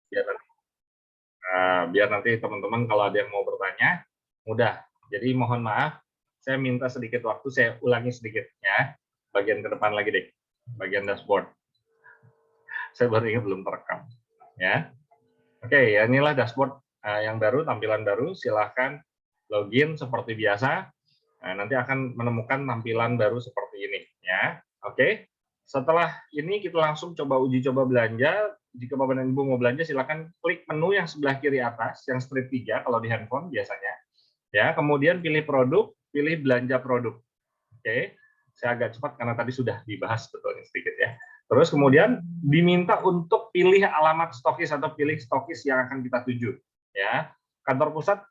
biar nanti, biar nanti teman-teman kalau ada yang mau bertanya, mudah. Jadi mohon maaf, saya minta sedikit waktu, saya ulangi sedikit ya. Bagian ke depan lagi deh, bagian dashboard. Saya baru ingat belum terekam. Ya. Oke, ya inilah dashboard yang baru, tampilan baru. Silahkan login seperti biasa. Nah, nanti akan menemukan tampilan baru seperti ini. Ya, oke. Setelah ini kita langsung coba uji coba belanja. Jika Bapak dan Ibu mau belanja, silakan klik menu yang sebelah kiri atas, yang strip 3 kalau di handphone biasanya. Ya, kemudian pilih produk, pilih belanja produk. Oke, saya agak cepat karena tadi sudah dibahas betulnya sedikit ya. Terus kemudian diminta untuk pilih alamat stokis atau pilih stokis yang akan kita tuju. Ya, kantor pusat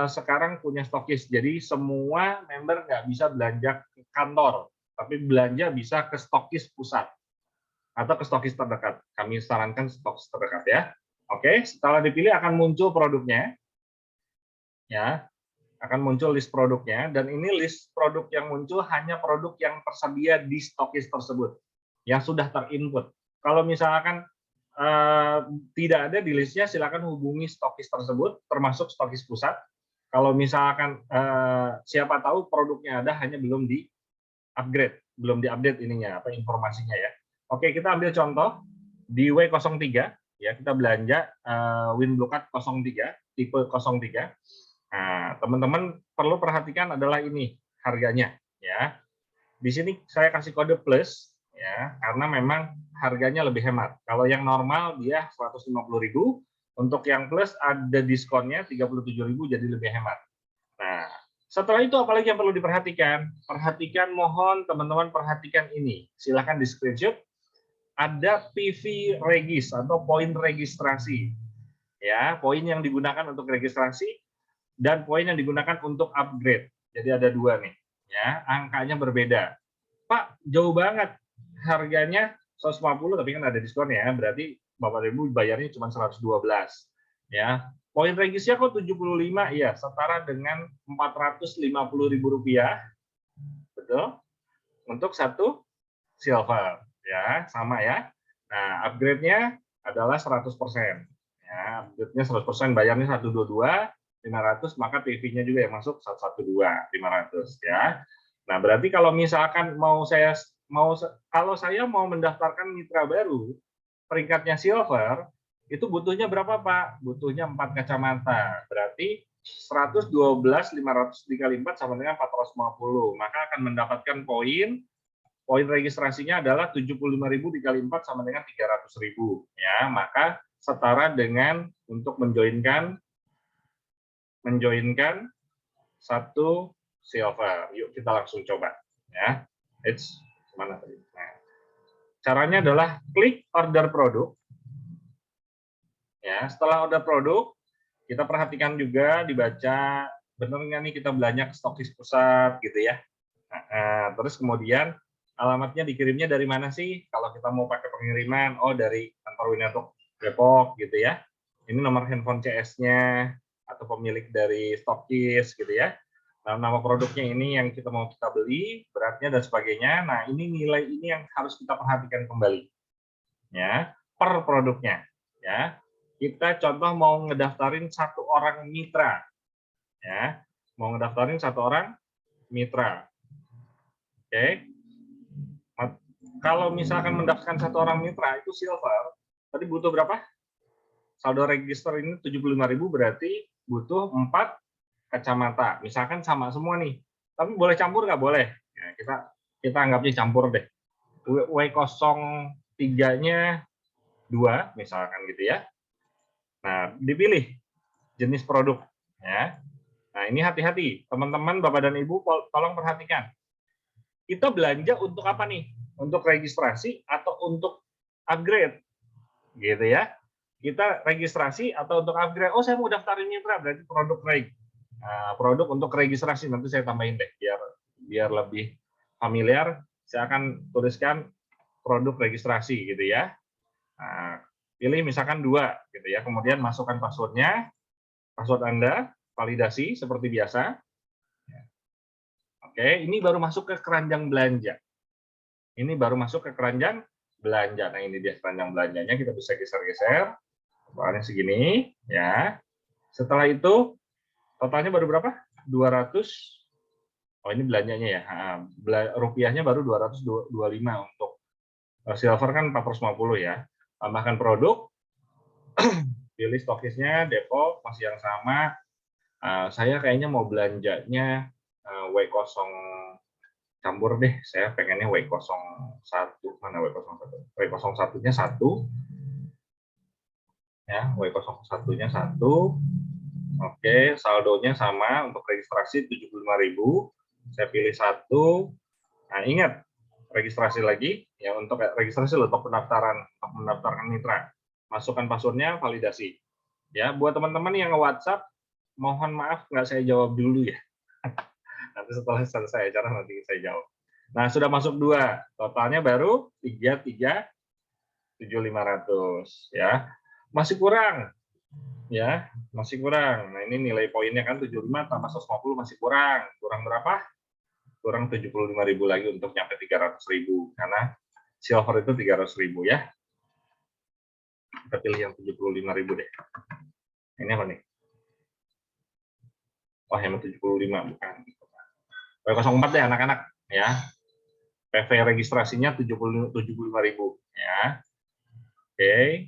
sekarang punya stokis, jadi semua member nggak bisa belanja ke kantor, tapi belanja bisa ke stokis pusat atau ke stokis terdekat. Kami sarankan stokis terdekat ya. Oke, setelah dipilih akan muncul produknya, ya, akan muncul list produknya, dan ini list produk yang muncul hanya produk yang tersedia di stokis tersebut, yang sudah terinput. Kalau misalkan tidak ada di listnya, silakan hubungi stokis tersebut, termasuk stokis pusat. Kalau misalkan siapa tahu produknya ada, hanya belum di upgrade, belum diupdate ininya, apa informasinya ya. Oke, kita ambil contoh di W03 ya, kita belanja WinBlueCard 03, tipe 03. Nah, teman-teman perlu perhatikan adalah ini harganya ya. Di sini saya kasih kode plus ya, karena memang harganya lebih hemat. Kalau yang normal dia 150.000, untuk yang plus ada diskonnya 37.000 jadi lebih hemat. Nah, setelah itu apalagi yang perlu diperhatikan? Perhatikan, mohon teman-teman perhatikan ini. Silahkan di screenshot. Ada PV regis atau poin registrasi. Ya, poin yang digunakan untuk registrasi dan poin yang digunakan untuk upgrade. Jadi ada dua nih, ya, angkanya berbeda. Pak, jauh banget harganya 150, tapi kan ada diskon ya, berarti Bapak Ibu bayarnya cuma 112. Ya, poin regisnya kok 75, iya, setara dengan Rp450.000, betul? Untuk satu silver, ya, sama ya. Nah, upgrade-nya adalah 100%. Ya, upgrade-nya 100%, bayarnya 122, 500, maka PV-nya juga yang masuk 112, 500 ya. Nah, berarti kalau misalkan kalau saya mau mendaftarkan mitra baru, peringkatnya silver, itu butuhnya berapa, Pak? Butuhnya 4 kacamata. Berarti 112.500 dikali 4 sama dengan 450. Maka akan mendapatkan poin registrasinya adalah 75.000 dikali 4 sama dengan 300.000 ya, maka setara dengan untuk menjoinkan satu silver. Yuk kita langsung coba ya. Mana tadi? Nah, caranya adalah klik order produk. Ya, setelah order produk, kita perhatikan juga dibaca benar nggak nih kita belanja ke stokis pusat gitu ya. Nah, terus kemudian alamatnya dikirimnya dari mana sih? Kalau kita mau pakai pengiriman, oh dari kantor Winatok Depok gitu ya. Ini nomor handphone CS-nya atau pemilik dari stokis gitu ya. Nah, nama produknya ini yang kita beli, beratnya dan sebagainya. Nah, ini nilai ini yang harus kita perhatikan kembali. Ya, per produknya. Ya. Kita contoh mau ngedaftarin satu orang mitra. Ya. Mau ngedaftarin satu orang mitra. Oke. Kalau misalkan mendaftarkan satu orang mitra itu silver, tadi butuh berapa? Saldo register ini 75.000, berarti butuh 4 kacamata. Misalkan sama semua nih. Tapi boleh campur nggak? Boleh. Nah, kita anggapnya campur deh. W03-nya 2 misalkan gitu ya. Nah, dipilih jenis produk ya. Nah, ini hati-hati. Teman-teman, Bapak dan Ibu tolong perhatikan. Kita belanja untuk apa nih? Untuk registrasi atau untuk upgrade? Gitu ya. Kita registrasi atau untuk upgrade? Oh, saya mau daftarin mitra, berarti produk reg. Nah, produk untuk registrasi, nanti saya tambahin deh, biar lebih familiar. Saya akan tuliskan produk registrasi gitu ya. Nah, pilih misalkan 2 gitu ya, kemudian masukkan passwordnya, password Anda, validasi seperti biasa. Oke, ini baru masuk ke keranjang belanja. Ini baru masuk ke keranjang belanja. Nah, ini dia keranjang belanjanya, kita bisa geser-geser. Totalnya segini, ya. Setelah itu, totalnya baru berapa? 200. Oh, ini belanjanya ya. Rupiahnya baru 225 untuk silver kan 450 ya. Tambahkan produk, pilih stokisnya, default masih yang sama. Saya kayaknya mau belanjanya W0 campur deh. Saya pengennya W01. Mana W01? W01-nya 1. Ya, W01-nya 1. Oke, saldonya sama untuk registrasi 75.000. Saya pilih 1. Nah, ingat registrasi lagi ya, untuk registrasi untuk mendaftarkan mitra. Masukkan passwordnya, validasi. Ya, buat teman-teman yang nge-WhatsApp, mohon maaf nggak saya jawab dulu ya. Nanti setelah selesai acara nanti saya jawab. Nah, sudah masuk 2. Totalnya baru 33.7.500 ya. Masih kurang. Ya, masih kurang. Nah, ini nilai poinnya kan 75 tambah 150 masih kurang. Kurang berapa? Kurang 75.000 lagi untuk nyampe 300.000 karena silver itu 300.000 ya. Kita pilih yang 75.000 deh. Ini apa nih? Oh, yang 75 bukan. W04 deh anak-anak ya. PV registrasinya 75.000 ya. Oke.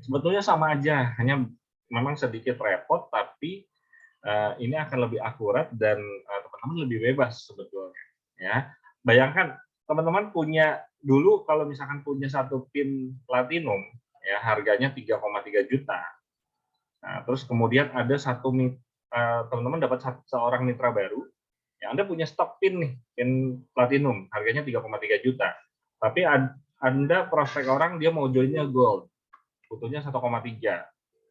Sebetulnya sama aja, hanya memang sedikit repot tapi ini akan lebih akurat dan teman-teman lebih bebas sebetulnya ya. Bayangkan teman-teman punya dulu kalau misalkan punya satu pin platinum ya harganya 3,3 juta. Nah, terus kemudian ada teman-teman dapat seorang mitra baru, ya Anda punya stok pin nih, pin platinum harganya 3,3 juta. Tapi Anda prospek orang dia mau joinnya gold, butuhnya 1,3.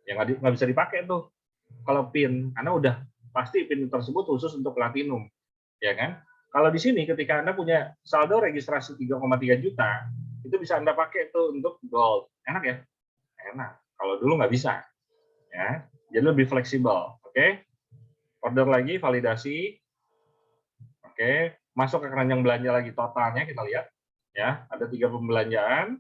Ya nggak bisa dipakai tuh kalau pin, karena udah pasti pin tersebut khusus untuk platinum, ya kan? Kalau di sini ketika Anda punya saldo registrasi 3,3 juta, itu bisa Anda pakai tuh untuk gold. Enak ya? Enak. Kalau dulu nggak bisa, ya. Jadi lebih fleksibel, oke? Order lagi, validasi, oke. Masuk ke keranjang belanja lagi totalnya kita lihat, ya. Ada 3 pembelanjaan.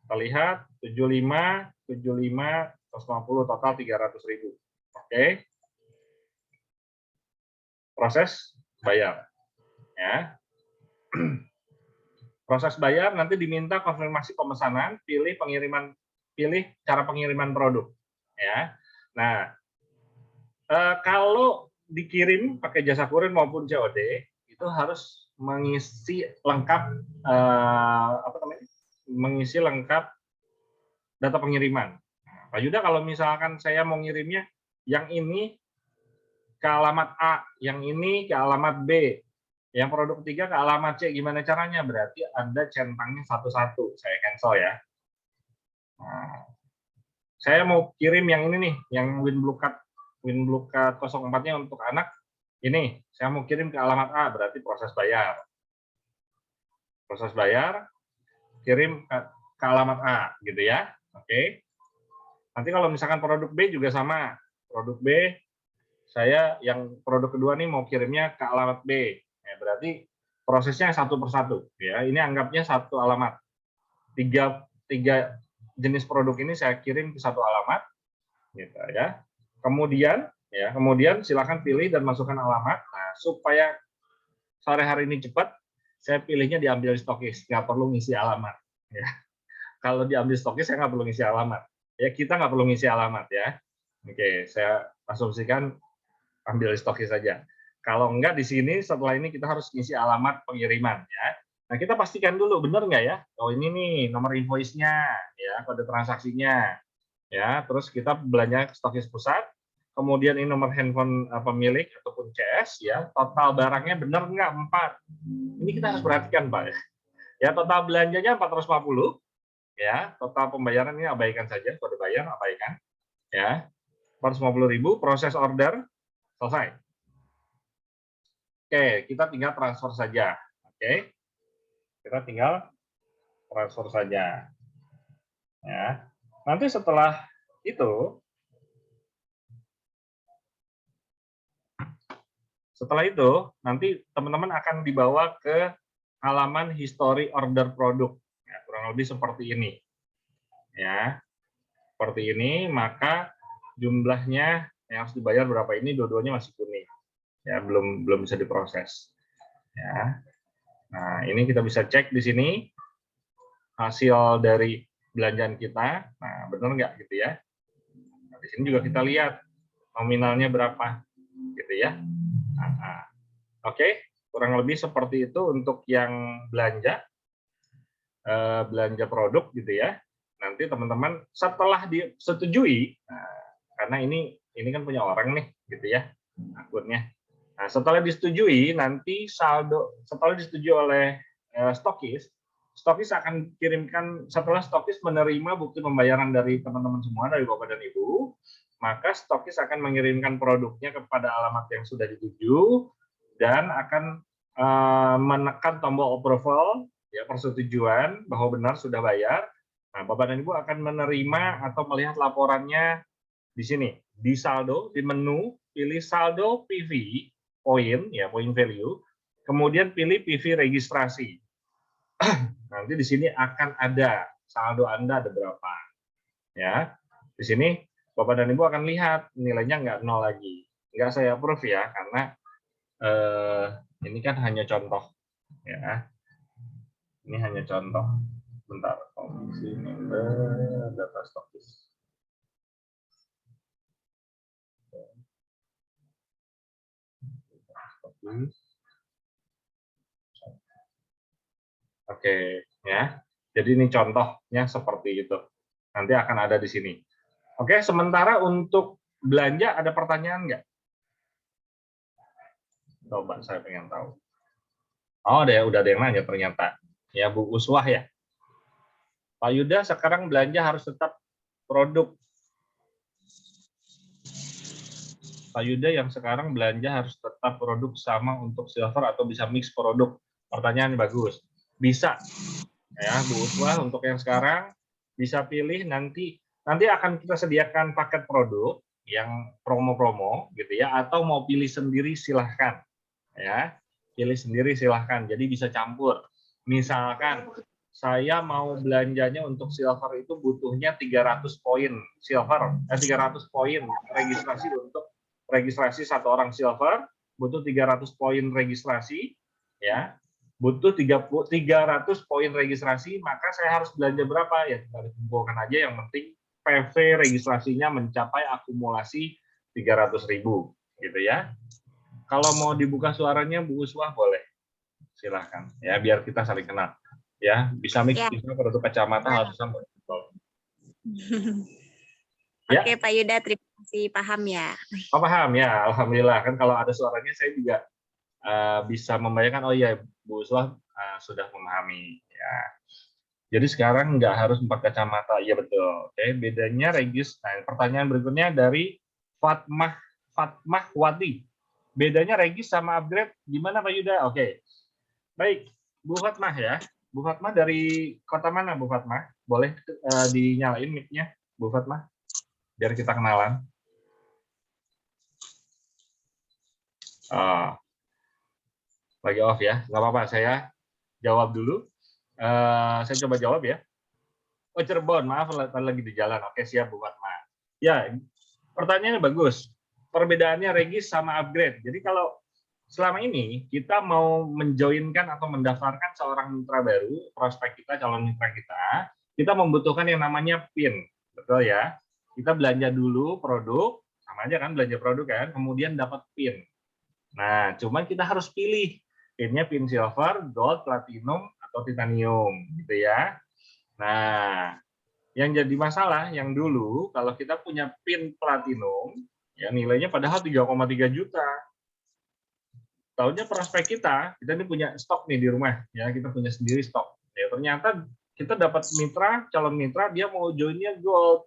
Kita lihat 75, 75, 150 total 300.000. Oke. Proses bayar. Ya. Proses bayar nanti diminta konfirmasi pemesanan, pilih cara pengiriman produk. Ya. Nah, kalau dikirim pakai jasa kurir maupun COD itu harus mengisi lengkap mengisi lengkap data pengiriman. Nah, Pak Yuda, kalau misalkan saya mau ngirimnya yang ini ke alamat A, yang ini ke alamat B, yang produk 3 ke alamat C, gimana caranya? Berarti Anda centangnya satu-satu. Saya cancel ya. Nah, saya mau kirim yang ini nih, yang WinBlueCard 04-nya untuk anak. Ini, saya mau kirim ke alamat A, berarti proses bayar. Proses bayar, kirim ke alamat A, gitu ya. Oke. Nanti kalau misalkan produk B juga sama. Produk B, saya yang produk kedua nih mau kirimnya ke alamat B. Ya, berarti prosesnya satu persatu. Ya, ini anggapnya satu alamat. Tiga jenis produk ini saya kirim ke satu alamat. Gitu ya. Kemudian silakan pilih dan masukkan alamat. Nah, supaya sore hari ini cepat, saya pilihnya diambil stokis, nggak perlu ngisi alamat. Ya. Kalau diambil stokis, saya nggak perlu ngisi alamat. Ya, kita nggak perlu ngisi alamat ya. Oke, saya asumsikan ambil stokis saja. Kalau enggak di sini setelah ini kita harus ngisi alamat pengiriman ya. Nah, kita pastikan dulu benar nggak ya? Oh, ini nih nomor invoice-nya ya, kode transaksinya. Ya, terus kita belanja stokis pusat, kemudian ini nomor handphone pemilik ataupun CS ya, total barangnya benar nggak 4. Ini kita harus perhatikan, Pak. Ya, total belanjanya 450 ya, total pembayaran ini abaikan saja, kode bayar abaikan ya. 450.000, proses order selesai. Oke, kita tinggal transfer saja. Oke. Kita tinggal transfer saja. Ya. Nanti setelah itu nanti teman-teman akan dibawa ke halaman history order produk. Ya, kurang lebih seperti ini. Ya. seperti ini, maka jumlahnya yang harus dibayar berapa ini, dua-duanya masih kuning. Ya, belum bisa diproses. Ya. Nah, ini kita bisa cek di sini hasil dari belanjaan kita. Nah, benar nggak gitu ya? Nah, di sini juga kita lihat nominalnya berapa, gitu ya. Nah, oke, kurang lebih seperti itu untuk yang belanja produk gitu ya. Nanti teman-teman setelah disetujui, nah, karena ini kan punya orang nih, gitu ya, akunnya. Nah, setelah disetujui, nanti saldo setelah disetujui oleh stokis akan kirimkan, setelah stokis menerima bukti pembayaran dari teman-teman semua, dari Bapak dan Ibu, maka stokis akan mengirimkan produknya kepada alamat yang sudah dituju dan akan menekan tombol approval, ya, persetujuan bahwa benar sudah bayar. Nah, Bapak dan Ibu akan menerima atau melihat laporannya di sini, di saldo, di menu, pilih saldo PV, poin, ya, point value, kemudian pilih PV registrasi. Nanti di sini akan ada saldo Anda ada berapa. Ya, di sini Bapak dan Ibu akan lihat nilainya nggak nol lagi. Nggak saya approve ya, karena ini kan hanya contoh. Ya, ini hanya contoh. Bentar, komisi member data stokis. Oke, ya. Jadi ini contohnya seperti itu. Nanti akan ada di sini. Oke, sementara untuk belanja ada pertanyaan nggak? Coba saya pengen tahu. Oh, udah ada yang nanya ternyata. Ya, Bu Uswah ya. Pak Yuda, sekarang belanja harus tetap produk. Pak Yuda, yang sekarang belanja harus tetap produk sama untuk silver atau bisa mix produk? Pertanyaan bagus. Bisa. Ya, Bu Uswah, untuk yang sekarang bisa pilih, nanti akan kita sediakan paket produk yang promo-promo gitu ya, atau mau pilih sendiri silahkan. Ya, pilih sendiri silahkan. Jadi bisa campur. Misalkan saya mau belanjanya untuk silver itu butuhnya 300 poin silver, 300 poin registrasi untuk registrasi satu orang silver, butuh 300 poin registrasi, ya, butuh 300 poin registrasi, maka saya harus belanja berapa ya? Kita kumpulkan aja, yang penting PV registrasinya mencapai akumulasi 300.000, gitu ya. Kalau mau dibuka suaranya Bu Uswah boleh, silahkan ya, biar kita saling kenal ya. Bisa mix, ya. bisa produk kacamata, harus sama. Ya. Oke, Pak Yuda, terima kasih, paham ya. Oh, paham ya, alhamdulillah. Kan kalau ada suaranya saya juga bisa membayangkan, oh iya, Bu Uswah sudah memahami ya. Jadi sekarang nggak harus 4 kacamata, iya betul. Oke, bedanya regis. Nah, pertanyaan berikutnya dari Fatmah Wati. Bedanya regis sama upgrade gimana Pak Yuda? Oke. Baik, Bu Fatmah ya. Bu Fatmah dari kota mana Bu Fatmah? Boleh dinyalain mic-nya Bu Fatmah? Biar kita kenalan. Lagi off ya, nggak apa-apa, saya jawab dulu. Saya coba jawab ya. Oh, Cirebon, maaf lagi di jalan. Oke, siap Bu Fatma. Ya, pertanyaannya bagus. Perbedaannya regis sama upgrade. Jadi kalau selama ini kita mau menjoinkan atau mendaftarkan seorang mitra baru, prospek kita, calon mitra kita membutuhkan yang namanya PIN. Betul ya? Kita belanja dulu produk, sama aja kan belanja produk kan, kemudian dapat PIN. Nah, cuman kita harus pilih PIN-nya PIN silver, gold, platinum, atau titanium, gitu ya. Nah, yang jadi masalah yang dulu kalau kita punya PIN platinum, ya nilainya padahal 3,3 juta. Tahunya prospek kita ini punya stok nih di rumah, ya kita punya sendiri stok. Ya ternyata kita dapat mitra, calon mitra, dia mau joinnya gold.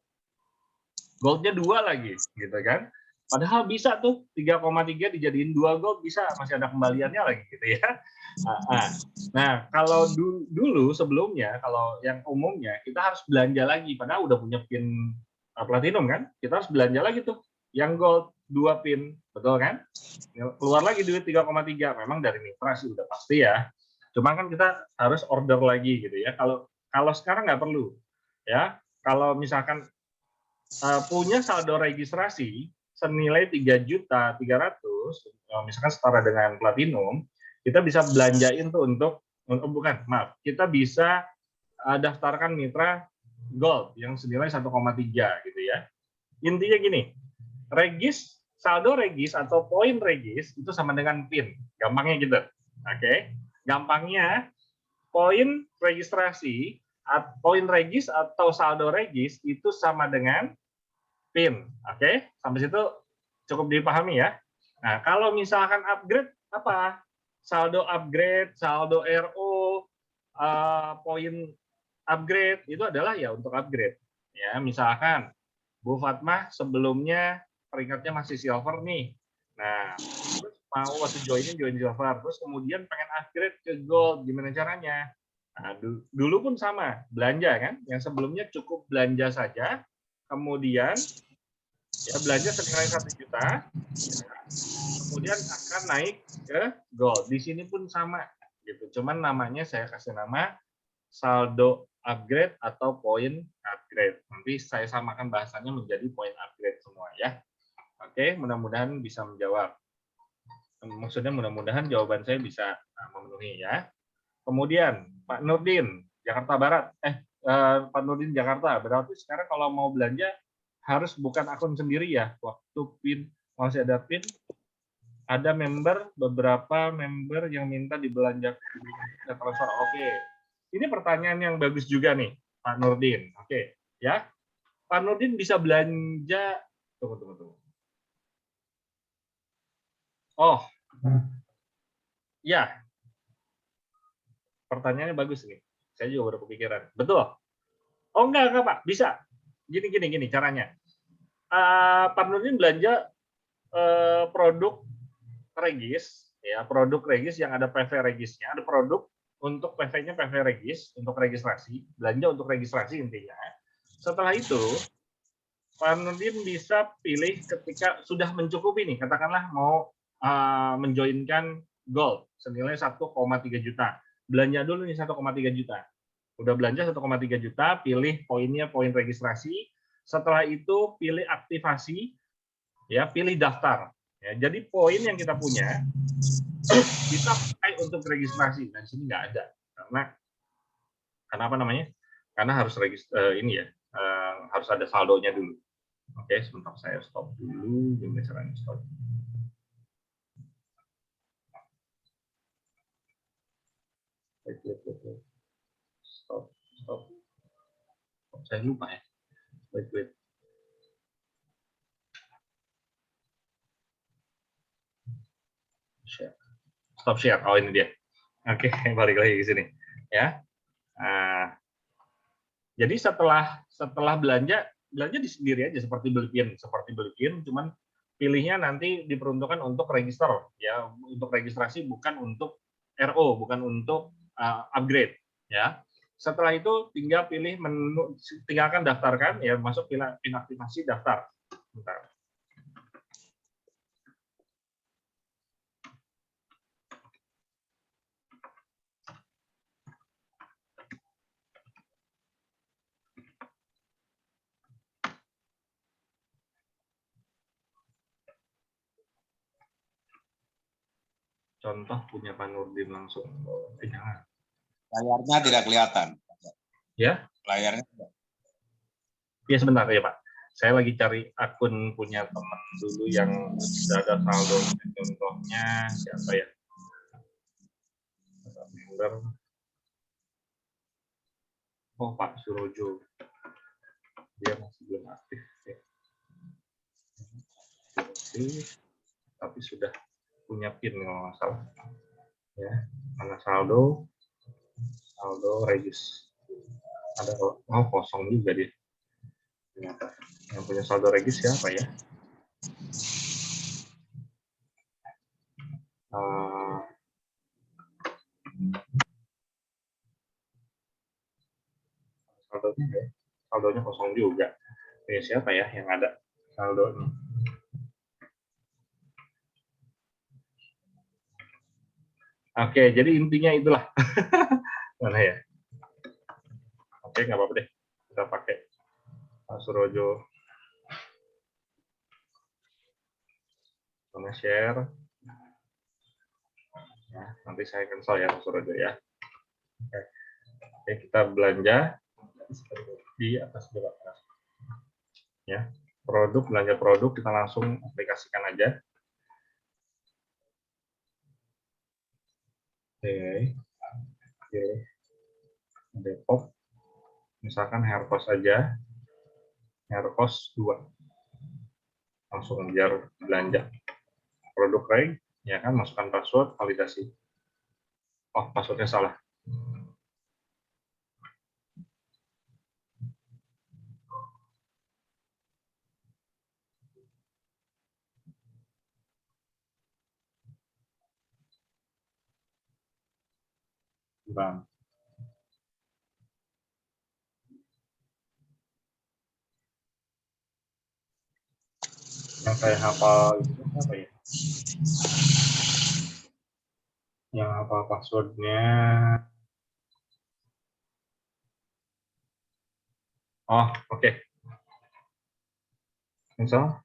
Goldnya 2 lagi, gitu kan. Padahal bisa tuh 3,3 dijadiin 2 gold, bisa, masih ada kembaliannya lagi gitu ya. Nah, kalau dulu sebelumnya, kalau yang umumnya kita harus belanja lagi, padahal udah punya PIN platinum kan, kita harus belanja lagi tuh yang gold 2 PIN, betul kan? Keluar lagi duit 3,3, memang dari mitra sih udah pasti ya. Cuma kan kita harus order lagi gitu ya. Kalau sekarang nggak perlu ya. Kalau misalkan punya saldo registrasi senilai 3.300.000, misalkan setara dengan platinum, kita bisa belanjain tuh untuk bukan, maaf, kita bisa daftarkan mitra gold yang senilai 1,3 gitu ya. Intinya gini, saldo regis atau poin regis itu sama dengan PIN. Gampangnya gitu. Oke. Gampangnya poin registrasi, poin regis atau saldo regis itu sama dengan PIN. Oke, sampai situ cukup dipahami ya. Nah, kalau misalkan upgrade apa? Saldo upgrade, saldo RO, poin upgrade itu adalah ya untuk upgrade. Ya, misalkan Bu Fatmah sebelumnya peringkatnya masih silver nih. Nah, terus mau waktu join silver, terus kemudian pengen upgrade ke gold, gimana caranya? Nah, dulu pun sama, belanja kan, yang sebelumnya cukup belanja saja, kemudian ya belanja senilai 1 juta, ya, kemudian akan naik ke gold. Di sini pun sama, gitu. Cuman namanya saya kasih nama saldo upgrade atau poin upgrade. Nanti saya samakan bahasanya menjadi poin upgrade semua ya. Oke, mudah-mudahan bisa menjawab. Maksudnya mudah-mudahan jawaban saya bisa memenuhi ya. Kemudian Pak Nurdin, Jakarta Barat. Pak Nurdin Jakarta. Berarti sekarang kalau mau belanja harus bukan akun sendiri ya. Waktu PIN masih ada PIN, ada beberapa member yang minta dibelanjakan transfer. Oke. Ini pertanyaan yang bagus juga nih, Pak Nurdin. Oke, ya. Pak Nurdin bisa belanja. Tunggu. Oh, ya. Pertanyaannya bagus nih. Saya juga baru kepikiran. Betul. Oh, enggak, Pak. Bisa. Gini caranya. Pak Nurdin belanja produk regis, ya, produk regis yang ada PV regisnya, ada produk untuk PV-nya PV regis, untuk registrasi, belanja untuk registrasi intinya. Setelah itu, Pak Nurdin bisa pilih ketika sudah mencukupi nih, katakanlah mau menjoinkan gold senilai 1,3 juta. Belanja dulu nih 1,3 juta. Udah belanja 1,3 juta, pilih poinnya poin registrasi. Setelah itu pilih aktivasi, ya, pilih daftar. Ya, jadi poin yang kita punya bisa pakai untuk registrasi. Dan sini nggak ada karena apa namanya? Karena harus ini ya, harus ada saldonya dulu. Oke, sebentar saya stop dulu. Gimana caranya stop? Stop. Saya lupa ya. Wait. Stop share. Oh, ini dia. Oke, balik lagi ke sini. Ya. Jadi setelah belanja di sendiri aja seperti beli PIN, cuman pilihnya nanti diperuntukkan untuk register ya, untuk registrasi, bukan untuk RO, bukan untuk upgrade ya. Setelah itu tinggal pilih menu, tinggalkan daftarkan ya, masuk PIN aktivasi daftar. Bentar. Contoh punya Pak Nurdin langsung. Jangan. Layarnya tidak kelihatan. Ya? Layarnya tidak. Ya, sebentar ya Pak. Saya lagi cari akun punya teman dulu yang sudah ada saldo. Contohnya siapa ya? Member. Oh, Pak Surojo. Dia masih belum aktif. Ya. Tapi sudah punya PIN kalau nggak salah. Ya, mana saldo regis. Ada kosong juga dia. Ternyata yang punya saldo regis siapa ya? Saldonya kosong juga. Ini siapa ya yang ada saldonya? Oke, jadi intinya itulah. Mana ya? Oke, nggak apa-apa deh. Kita pakai Pak Surojo. Sama share. Ya, nanti saya cancel ya, suruh aja ya. Oke, kita belanja di atas dulu. Ya, produk, belanja produk, kita langsung aplikasikan aja. Oke, pilih Depok. Misalkan hair cost aja, hair cost 2. Langsung biar belanja. Produk reg, ya kan, masukkan password, validasi. Oh, passwordnya salah. Bang. Yang saya hafal itu apa ya? Yang hafal passwordnya. Oh, oke. Misal,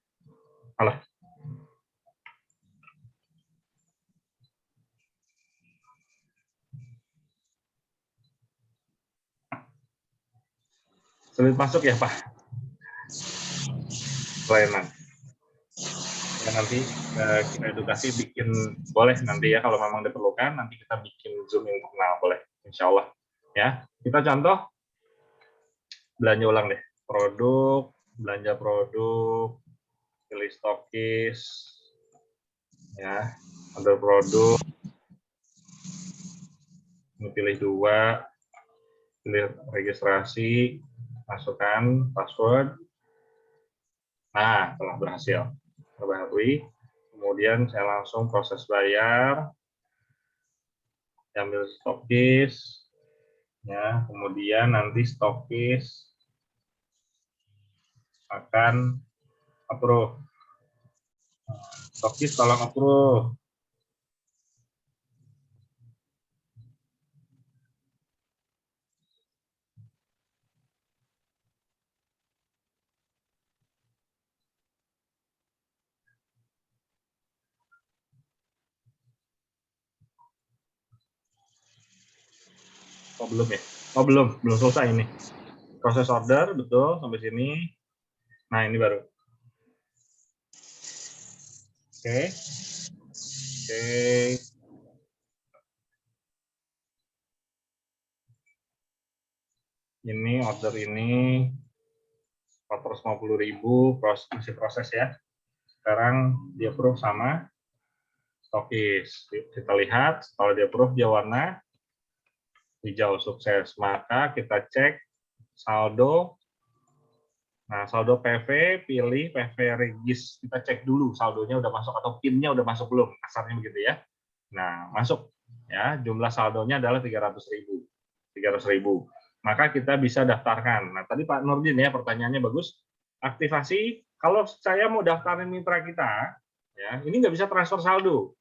alah. Sulit masuk ya, Pak? Pelayanan. Ya, nanti kita edukasi bikin, boleh nanti ya, kalau memang diperlukan, nanti kita bikin Zoom internal, boleh. Insya Allah. Ya, kita contoh, belanja ulang deh. Produk, belanja produk, pilih stokis, ya, ada produk, ini pilih 2, pilih registrasi, masukkan password. Nah, telah berhasil. Perbaharui. Kemudian saya langsung proses bayar. Ambil stokis. Ya, kemudian nanti stokis akan approve. Stokis tolong approve. Oh, belum ya? Oh, belum selesai ini. Proses order, betul, sampai sini. Nah, ini baru. Oke. Oke. Ini order ini 450.000, masih proses ya. Sekarang di approve sama stokis. Kita lihat, setelah di approve dia warna hijau, sukses. Maka kita cek saldo. Nah, saldo PV, pilih PV regis. Kita cek dulu saldonya udah masuk atau PIN-nya udah masuk belum. Kasarnya begitu ya. Nah, masuk. Ya, jumlah saldonya adalah 300.000. 300.000. Maka kita bisa daftarkan. Nah, tadi Pak Nurdin ya, pertanyaannya bagus. Aktivasi, kalau saya mau daftarin mitra kita, ya, ini nggak bisa transfer saldo.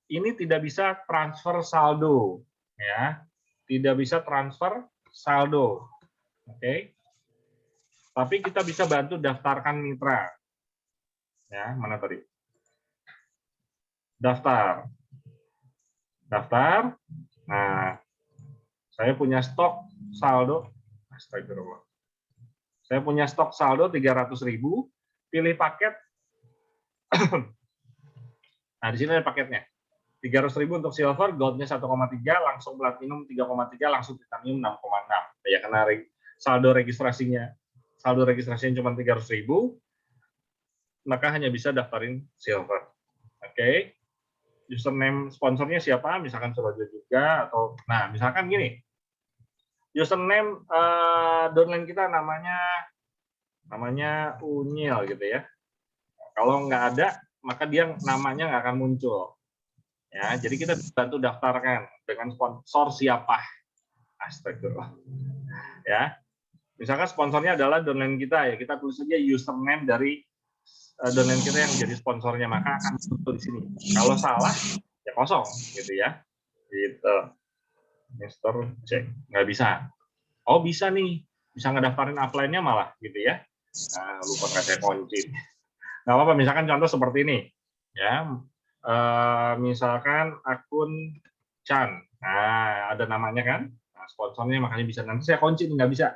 Ini tidak bisa transfer saldo. Ya, tidak bisa transfer saldo. Oke. Tapi kita bisa bantu daftarkan mitra. Ya, mana tadi? Daftar. Daftar. Nah, saya punya stok saldo. Astagfirullah. Saya punya stok saldo 300.000. Pilih paket. Nah, di sini ada paketnya. 300.000 untuk silver, goldnya 1,3, langsung platinum 3,3, langsung titanium 6,6. Ya, karena saldo registrasinya cuma 300.000, maka hanya bisa daftarin silver. Oke. Username sponsornya siapa? Misalkan Surojo juga, atau nah misalkan gini, username downline kita namanya Unyil gitu ya. Kalau nggak ada, maka dia namanya nggak akan muncul. Ya, jadi kita bantu daftarkan dengan sponsor siapa. Astagfirullah. Ya, misalkan sponsornya adalah downline kita ya, kita tulis saja username dari downline kita yang jadi sponsornya, maka akan muncul di sini. Kalau salah ya kosong gitu ya. Gitu. Mister cek nggak bisa. Oh bisa nih, bisa ngedaftarin upline-nya malah gitu ya. Nah, lupa nggak saya kunci. Nggak apa-apa, misalkan contoh seperti ini. Ya, misalkan akun Chan. Nah, ada namanya kan? Nah, sponsornya makanya bisa. Nanti saya kunci nggak bisa,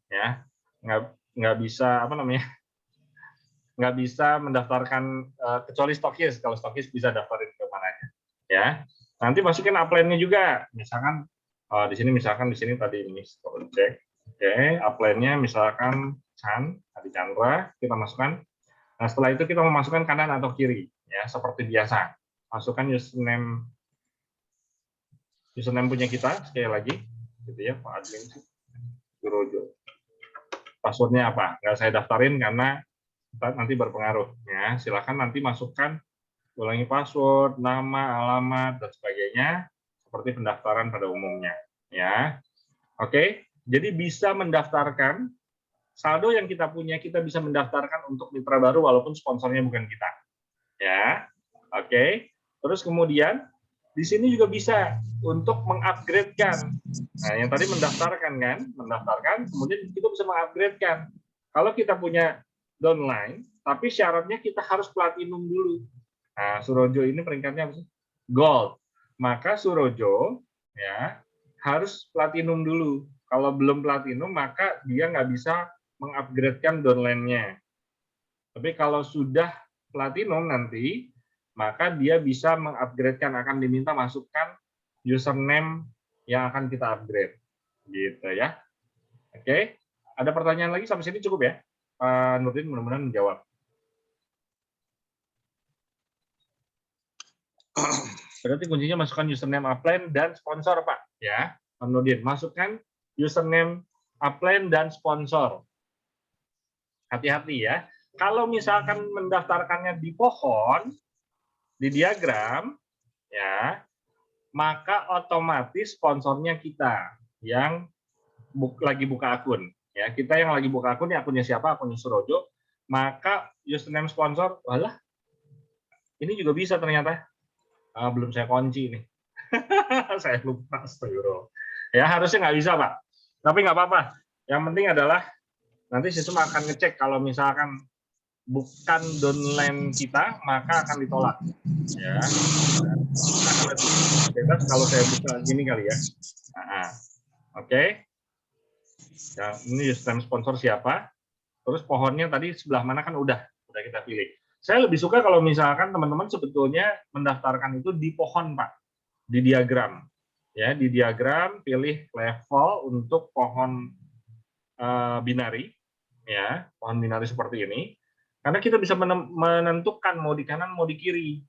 ya, nggak bisa apa namanya? Nggak bisa mendaftarkan kecuali stokis. Kalau stokis bisa daftarin ke mananya, ya. Nanti masukin upline-nya juga. Misalkan di sini tadi ini cek. Oke, upline-nya misalkan Chan, Adi Chandra, kita masukkan. Nah, setelah itu kita memasukkan kanan atau kiri, ya, seperti biasa. Masukkan username punya kita, sekali lagi, gitu ya, Pak Admin Surojo. Passwordnya apa? Nggak saya daftarin karena nanti berpengaruh. Ya, silakan nanti masukkan, ulangi password, nama, alamat, dan sebagainya, seperti pendaftaran pada umumnya. Ya, oke. Jadi bisa mendaftarkan saldo yang kita punya, kita bisa mendaftarkan untuk mitra baru walaupun sponsornya bukan kita. Ya, oke. Terus kemudian di sini juga bisa untuk mengupgrade-kan. Nah, yang tadi mendaftarkan, kemudian kita bisa mengupgrade-kan. Kalau kita punya downline, tapi syaratnya kita harus platinum dulu. Nah, Surojo ini peringkatnya apa sih? Gold. Maka Surojo ya harus platinum dulu. Kalau belum platinum, maka dia nggak bisa mengupgrade-kan downline-nya. Tapi kalau sudah platinum nanti, maka dia bisa mengupgrade-kan, akan diminta masukkan username yang akan kita upgrade. Gitu ya. Oke. Ada pertanyaan lagi sampai sini cukup ya? Pak Nurdin mudah-mudahan menjawab. Berarti kuncinya masukkan username upline dan sponsor, Pak. Ya, Pak Nurdin, masukkan username upline dan sponsor. Hati-hati ya. Kalau misalkan mendaftarkannya di pohon, di diagram, ya, maka otomatis sponsornya kita yang lagi buka akun. Ya, kita yang lagi buka akun, akunnya siapa? Akunnya Surojo. Maka username sponsor, walah, ini juga bisa ternyata. Belum saya kunci nih. Saya lupa, astagfirullah. Ya, harusnya nggak bisa, Pak. Tapi nggak apa-apa. Yang penting adalah nanti sistem akan ngecek kalau misalkan bukan downline kita, maka akan ditolak. Ya, bebas kalau saya buka gini kali ya. Nah, oke. Ya, ini username sponsor siapa? Terus pohonnya tadi sebelah mana kan udah kita pilih. Saya lebih suka kalau misalkan teman-teman sebetulnya mendaftarkan itu di pohon, Pak, di diagram. Ya, di diagram pilih level untuk pohon binari, ya, pohon binari seperti ini. Karena kita bisa menentukan mau di kanan, mau di kiri.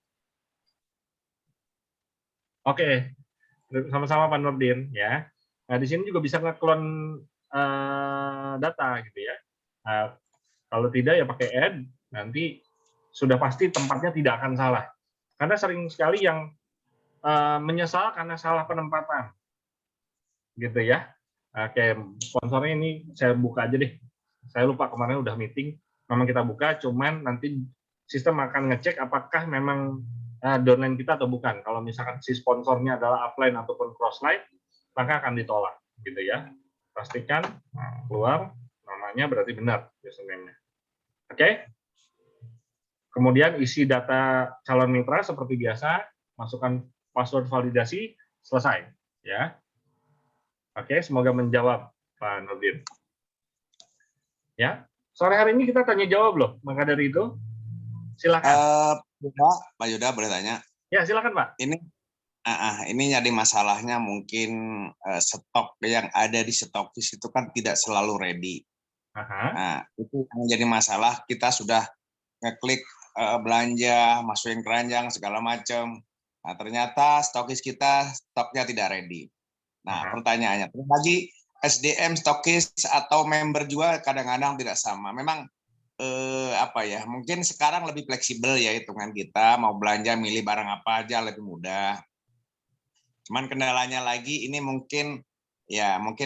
Oke, sama-sama Pak Nurdin, ya. Nah, di sini juga bisa nge-clone data, gitu ya. Nah, kalau tidak ya pakai add, nanti sudah pasti tempatnya tidak akan salah. Karena sering sekali yang menyesal karena salah penempatan, gitu ya. Oke, sponsornya ini saya buka aja deh. Saya lupa kemarin udah meeting, memang kita buka, cuman nanti sistem akan ngecek apakah memang downline kita atau bukan. Kalau misalkan si sponsornya adalah upline ataupun crossline, maka akan ditolak, gitu ya. Pastikan keluar namanya berarti benar username-nya. Oke. Kemudian isi data calon mitra seperti biasa, masukkan password validasi, selesai. Ya. Oke, semoga menjawab Pak Nurdin. Ya, sore hari ini kita tanya jawab loh. Maka dari itu, silakan. Pak Yuda boleh tanya? Ya, silakan Pak. Ini jadi masalahnya mungkin stok yang ada di stokis itu kan tidak selalu ready. Nah, itu yang jadi masalah. Kita sudah ngeklik belanja, masukin keranjang segala macam. Nah, ternyata stokis kita stoknya tidak ready. Nah, pertanyaannya, terus lagi SDM stokis atau member juga kadang-kadang tidak sama. Memang mungkin sekarang lebih fleksibel ya hitungan kita, mau belanja milih barang apa aja lebih mudah. Cuman kendalanya lagi ini mungkin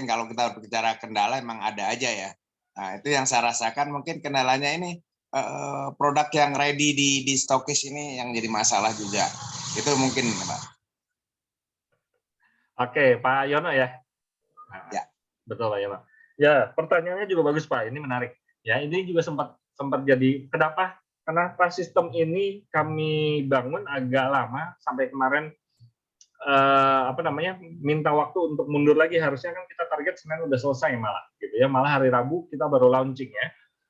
kalau kita bicara kendala emang ada aja ya. Nah, itu yang saya rasakan mungkin kendalanya ini produk yang ready di stokis ini yang jadi masalah juga. Itu mungkin, Pak. Oke, Pak Yono ya. Ya. Betul Pak Yono. Ya, pertanyaannya juga bagus Pak. Ini menarik. Ya, ini juga sempat jadi kenapa kenapa sistem ini kami bangun agak lama sampai kemarin minta waktu untuk mundur lagi, harusnya kan kita target Senin udah selesai malah gitu ya, malah hari Rabu kita baru launching ya,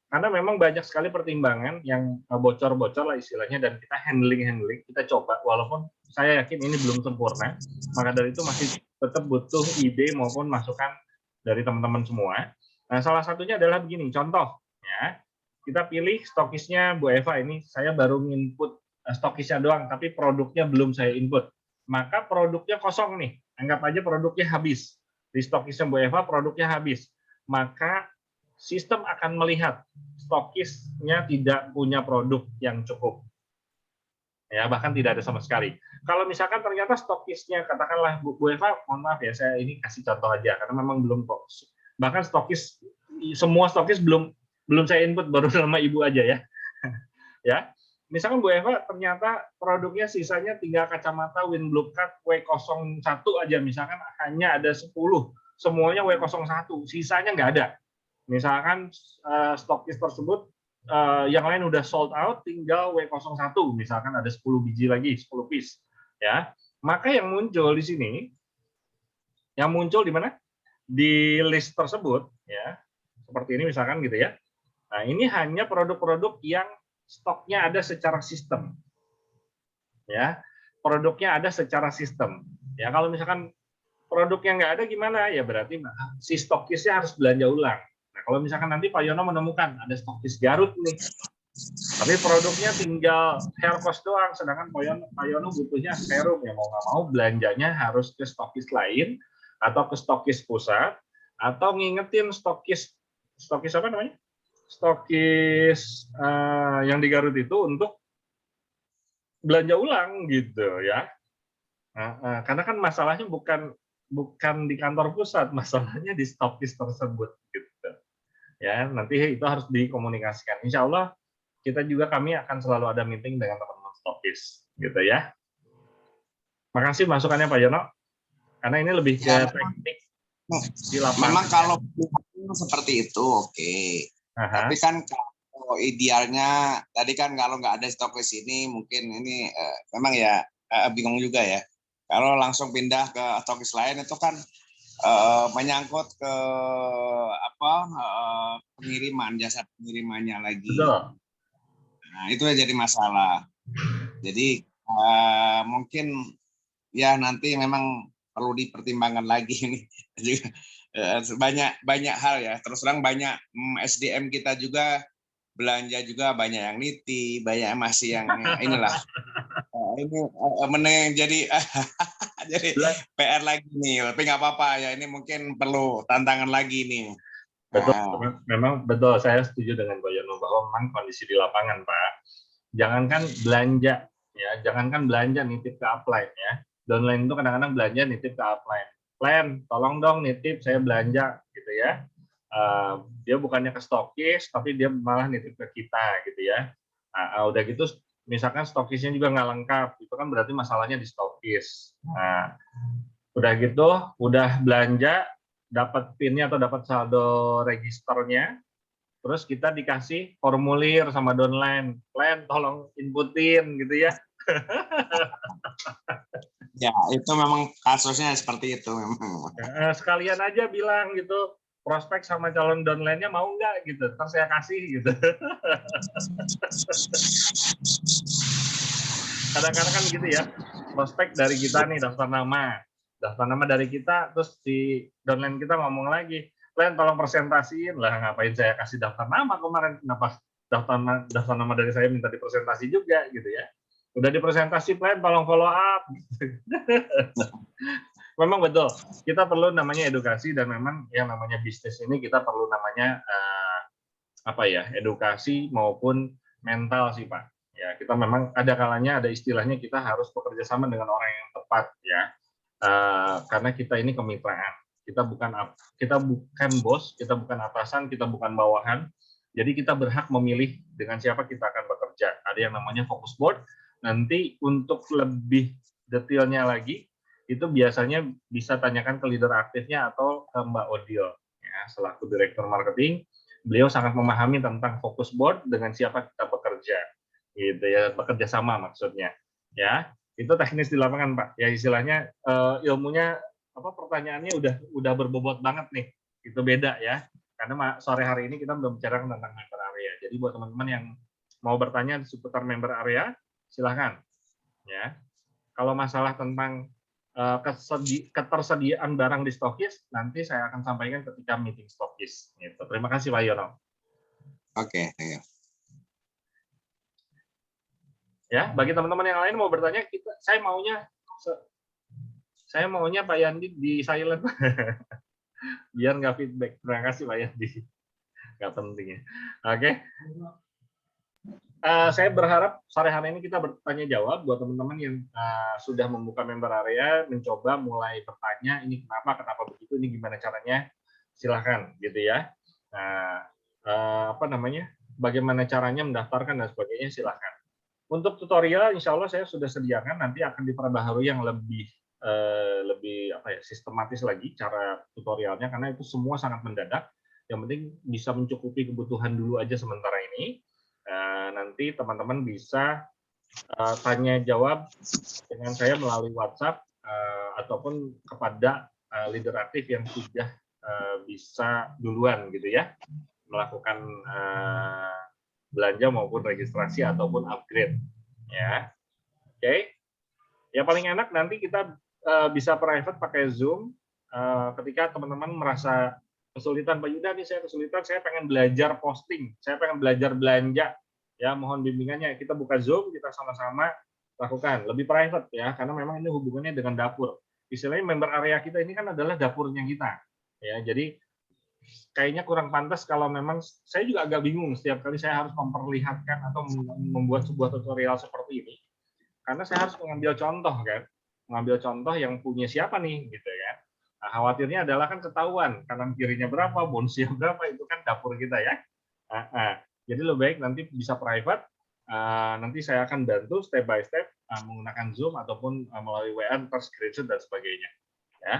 karena memang banyak sekali pertimbangan yang bocor-bocor lah istilahnya, dan kita handling kita coba, walaupun saya yakin ini belum sempurna, maka dari itu masih tetap butuh ide maupun masukan dari teman-teman semua. Nah, salah satunya adalah begini, contoh ya, kita pilih stokisnya Bu Eva, ini saya baru input stokisnya doang, tapi produknya belum saya input. Maka produknya kosong nih, anggap aja produknya habis. Di stokisnya Bu Eva produknya habis. Maka sistem akan melihat stokisnya tidak punya produk yang cukup. Ya, bahkan tidak ada sama sekali. Kalau misalkan ternyata stokisnya, katakanlah Bu Eva, mohon maaf ya, saya ini kasih contoh aja, karena memang belum kok. Bahkan semua stokis belum saya input, baru nama Ibu aja ya. Ya. Misalkan Bu Eva ternyata produknya sisanya tinggal kacamata Winblue Card W01 aja, misalkan hanya ada 10, semuanya W01, sisanya nggak ada. Misalkan stokis tersebut yang lain udah sold out, tinggal W01, misalkan ada 10 biji lagi, 10 piece. Ya, maka yang muncul di sini, di mana? Di list tersebut, ya, seperti ini misalkan gitu ya. Nah, ini hanya produk-produk yang stoknya ada secara sistem, ya, produknya ada secara sistem. Ya, kalau misalkan produknya nggak ada gimana? Ya berarti si stokisnya harus belanja ulang. Nah, kalau misalkan nanti Pak Yono menemukan ada stokis Garut nih, tapi produknya tinggal hair cost doang, sedangkan Pak Yono butuhnya serum, ya mau nggak mau belanjanya harus ke stokis lain atau ke stokis pusat, atau ngingetin stokis apa namanya? Stokis yang di Garut itu untuk belanja ulang gitu ya. Karena kan masalahnya bukan di kantor pusat, masalahnya di stokis tersebut gitu. Ya, nanti itu harus dikomunikasikan. Insya Allah kami akan selalu ada meeting dengan teman-teman stokis gitu ya. Makasih masukannya Pak Yono. Karena ini lebih ke teknik di lapangan. Memang kalau seperti itu oke. Tapi kan kalau idealnya tadi kan kalau nggak ada stokis ini mungkin ini memang ya bingung juga ya. Kalau langsung pindah ke stokis lain itu kan menyangkut ke pengiriman, jasa pengirimannya lagi. Betul. Nah, itu jadi masalah. Jadi mungkin ya nanti memang perlu dipertimbangkan lagi ini. banyak hal ya, terus terang banyak SDM kita juga belanja juga banyak yang niti, banyak masih yang inilah ini jadi jadi PR lagi nih, tapi nggak apa-apa ya, ini mungkin perlu tantangan lagi nih. Betul, memang betul, saya setuju dengan Pak Yono bahwa memang kondisi di lapangan Pak, jangankan belanja nitip ke upline ya, downline itu kadang-kadang belanja nitip ke upline. Plan, tolong dong nitip saya belanja gitu ya. Dia bukannya ke stokis, tapi dia malah nitip ke kita gitu ya. Udah gitu, misalkan stokisnya juga nggak lengkap, itu kan berarti masalahnya di stokis. Nah, udah gitu, udah belanja, dapat PIN-nya atau dapat saldo registernya, terus kita dikasih formulir sama downline, plan tolong inputin gitu ya. Ya, itu memang kasusnya seperti itu memang. Sekalian aja bilang gitu, prospek sama calon downline-nya mau nggak gitu, ntar saya kasih gitu. Kadang-kadang kan gitu ya, prospek dari kita nih, daftar nama dari kita, terus si downline kita ngomong lagi, plan tolong presentasiin lah, ngapain saya kasih daftar nama kemarin, kenapa daftar nama dari saya minta dipresentasi juga gitu ya. Udah dipresentasi plan tolong follow up. Memang betul, kita perlu namanya edukasi, dan memang yang namanya bisnis ini kita perlu namanya edukasi maupun mental sih Pak. Ya, kita memang ada kalanya, ada istilahnya, kita harus bekerja sama dengan orang yang tepat ya. Karena kita ini kemitraan. Kita bukan bos, kita bukan atasan, kita bukan bawahan. Jadi kita berhak memilih dengan siapa kita akan bekerja. Ada yang namanya focus board. Nanti untuk lebih detailnya lagi, itu biasanya bisa tanyakan ke leader aktifnya atau ke Mbak Odil, ya, selaku direktur marketing. Beliau sangat memahami tentang focus board, dengan siapa kita bekerja. gitu ya, bekerja sama maksudnya. Ya, itu teknis di lapangan Pak. Ya istilahnya ilmunya pertanyaannya udah berbobot banget nih. Itu beda ya. Karena sore hari ini kita udah bicarakan tentang member area. Jadi buat teman-teman yang mau bertanya seputar member area, silahkan. Ya, kalau masalah tentang ketersediaan barang di stokis, nanti saya akan sampaikan ketika meeting stokis. Gitu. Terima kasih Pak Yono. Oke, ayo. Ya, bagi teman-teman yang lain mau bertanya, saya maunya Pak Yandi di silent, biar nggak feedback. Terima kasih Pak Yandi, nggak penting ya. Oke. Saya berharap sore hari ini kita bertanya jawab buat teman-teman yang sudah membuka member area, mencoba mulai bertanya ini kenapa begitu, ini gimana caranya, silahkan gitu ya. Bagaimana caranya mendaftarkan dan sebagainya, silahkan. Untuk tutorial, insya Allah saya sudah sediakan, nanti akan diperbaharui yang lebih sistematis lagi cara tutorialnya, karena itu semua sangat mendadak. Yang penting bisa mencukupi kebutuhan dulu aja sementara ini. Nanti teman-teman bisa tanya jawab dengan saya melalui WhatsApp ataupun kepada leader aktif yang sudah bisa duluan gitu ya melakukan belanja maupun registrasi ataupun upgrade ya. Oke. Ya paling enak nanti kita bisa private pakai Zoom ketika teman-teman merasa kesulitan, Pak Yuda nih saya kesulitan, saya pengen belajar posting, saya pengen belajar belanja, ya mohon bimbingannya, kita buka Zoom, kita sama-sama lakukan, lebih private ya, karena memang ini hubungannya dengan dapur. Istilahnya member area kita ini kan adalah dapurnya kita, ya jadi kayaknya kurang pantas kalau memang saya juga agak bingung setiap kali saya harus memperlihatkan atau membuat sebuah tutorial seperti ini, karena saya harus mengambil contoh kan, mengambil contoh yang punya siapa nih, gitu ya. Nah, khawatirnya adalah kan ketahuan kanan kirinya berapa, bonusnya berapa, itu kan dapur kita ya. Jadi lebih baik nanti bisa private, nanti saya akan bantu step by step menggunakan Zoom ataupun melalui WA, screenshot dan sebagainya. Ya.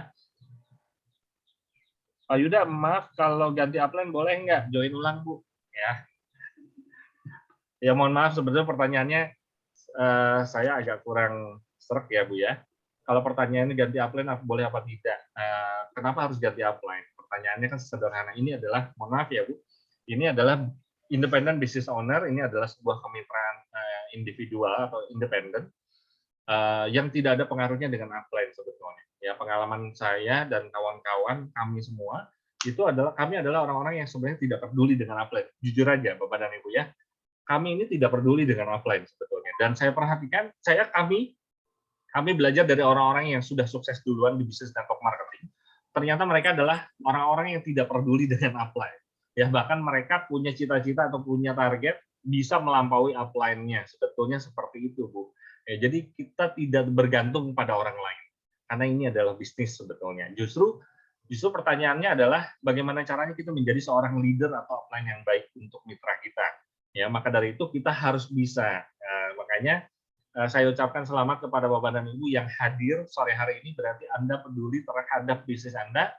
Pak Yuda, maaf kalau ganti upline boleh nggak? Join ulang Bu. Ya. Ya mohon maaf sebenarnya pertanyaannya saya agak kurang serak ya Bu ya. Kalau pertanyaannya ganti upline boleh apa tidak? Kenapa harus ganti upline? Pertanyaannya kan sederhana. Ini adalah, mohon maaf ya Bu, ini adalah independent business owner, ini adalah sebuah kemitraan individual atau independen yang tidak ada pengaruhnya dengan upline sebetulnya. Ya pengalaman saya dan kawan-kawan kami semua itu adalah kami adalah orang-orang yang sebenarnya tidak peduli dengan upline. Jujur aja Bapak dan Ibu ya, kami ini tidak peduli dengan upline sebetulnya. Dan saya perhatikan, kami belajar dari orang-orang yang sudah sukses duluan di bisnis network marketing. Ternyata mereka adalah orang-orang yang tidak peduli dengan upline. Ya, bahkan mereka punya cita-cita atau punya target bisa melampaui upline-nya. Sebetulnya seperti itu, Bu. Ya, jadi kita tidak bergantung pada orang lain. Karena ini adalah bisnis sebetulnya. Justru pertanyaannya adalah bagaimana caranya kita menjadi seorang leader atau upline yang baik untuk mitra kita. Ya, maka dari itu kita harus bisa. Makanya saya ucapkan selamat kepada Bapak dan Ibu yang hadir sore hari ini, berarti Anda peduli terhadap bisnis Anda